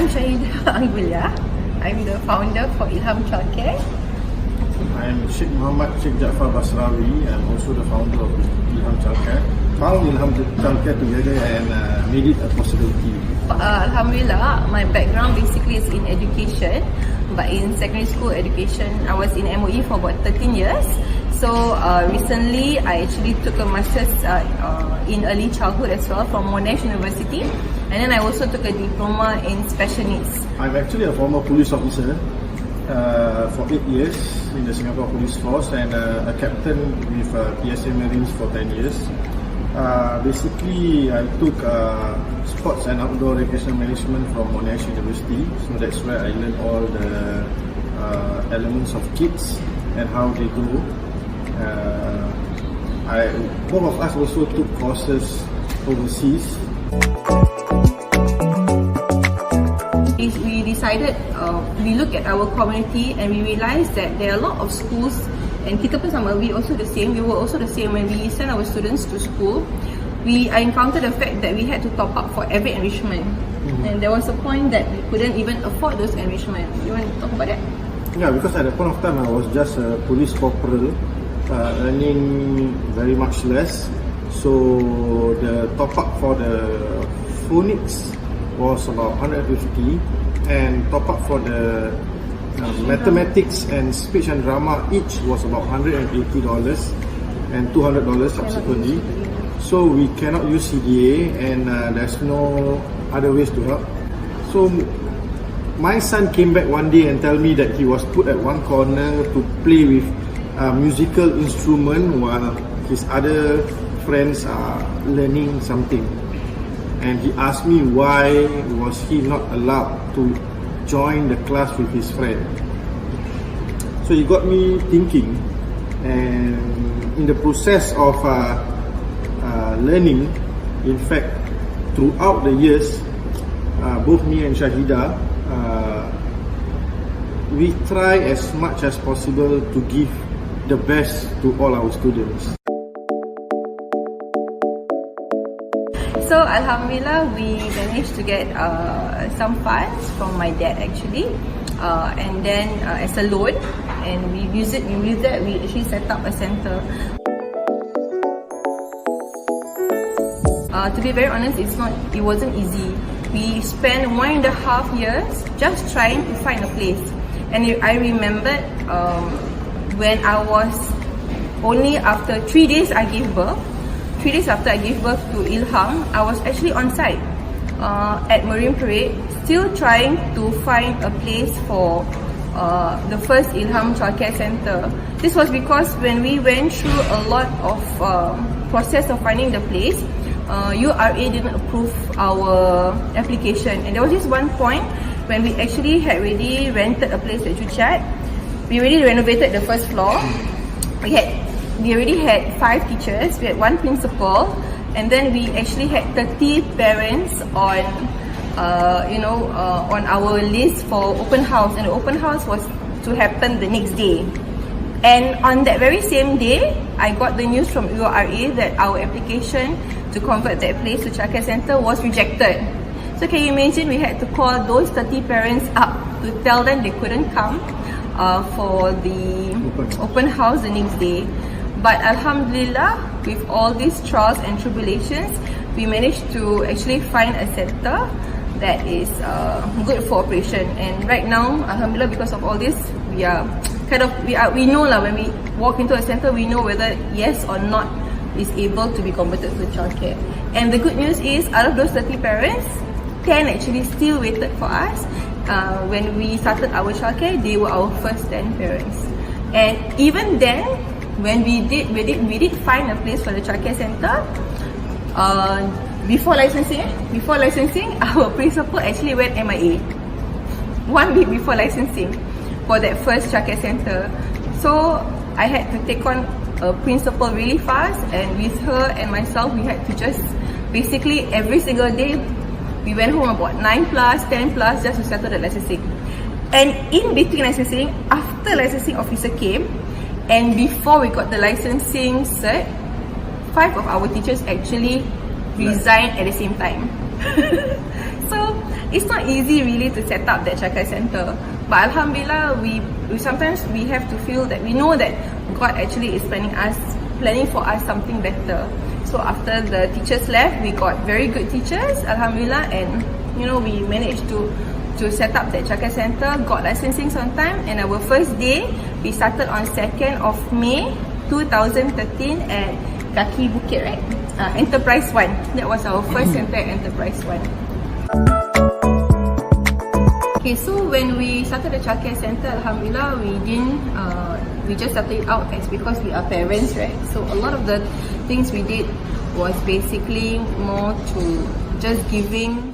I'm Shahidah Anggulia. I'm the founder for Ilham Childcare. I'm Sheikh Muhammad Sheikh Jaafar Basrawi. I'm also the founder of Ilham Childcare. Found Ilham Childcare together and made it a possibility. Alhamdulillah, my background basically is in education, but in secondary school education, I was in MOE for about 13 years. So recently, I actually took a master's in early childhood as well from Monash University, and then I also took a diploma in special needs. I'm actually a former police officer for 8 years in the Singapore Police Force and a captain with PSA Marines for 10 years. Basically, I took sports and outdoor recreation management from Monash University, so that's where I learned all the elements of kids and how they grow. Both of us also took courses overseas. We decided, we look at our community and we realized that there are a lot of schools, and kita pun sama, we were also the same when we send our students to school. I encountered the fact that we had to top up for every enrichment, and there was a point that we couldn't even afford those enrichment. You want to talk about that? Yeah, because at that point of time I was just a police corporal, earning very much less. So the top up for the phonics was about 150, and top up for the mathematics and speech and drama each was about $180 and $200 subsequently. So we cannot use CDA, and there's no other ways to help. So my son came back one day and tell me that he was put at one corner to play with a musical instrument while his other friends are learning something. And he asked me why was he not allowed to join the class with his friend. So he got me thinking, and in the process of learning, in fact, throughout the years, both me and Shahidah, we try as much as possible to give the best to all our students. So Alhamdulillah, we managed to get some funds from my dad actually, and then as a loan, and we use that we actually set up a center. To be very honest, it wasn't easy. We spent 1.5 years just trying to find a place, and I remembered when I was only after 3 days I gave birth. 3 days after I gave birth to Ilham, I was actually on site at Marine Parade, still trying to find a place for the first Ilham Childcare Center. This was because when we went through a lot of process of finding the place, URA didn't approve our application, and there was this one point when we actually had already rented a place at Joo Chiat. We already renovated the first floor. We already had 5 teachers, we had 1 principal, and then we actually had 30 parents on on our list for open house, and the open house was to happen the next day. And on that very same day, I got the news from URA that our application to convert that place to childcare center was rejected. So can you imagine, we had to call those 30 parents up to tell them they couldn't come for the open house the next day. But Alhamdulillah, with all these trials and tribulations, we managed to actually find a center that is good for operation. And right now, Alhamdulillah, because of all this, we know lah, when we walk into a center, we know whether yes or not is able to be converted to childcare. And the good news is, out of those 30 parents, 10 actually still waited for us. When we started our childcare, they were our first 10 parents. And even then, when we did find a place for the childcare center, before licensing, our principal actually went MIA 1 week before licensing for that first childcare center. So I had to take on a principal really fast, and with her and myself, we had to just basically every single day we went home about 9 plus, 10 plus just to settle the licensing. And in between licensing, after licensing officer came, and before we got the licensing cert, 5 of our teachers actually resigned at the same time. So it's not easy really to set up that childcare center. But Alhamdulillah, we sometimes we have to feel that we know that God actually is planning for us something better. So after the teachers left, we got very good teachers, Alhamdulillah, and we managed to set up that childcare center, got licensing on time, and our first day we started on 2nd of May 2013 at Kaki Bukit, right? Enterprise 1. That was our first center at Enterprise 1. Okay, so when we started the childcare center, Alhamdulillah, we just started it out as because we are parents, right? So a lot of the things we did was basically more to just giving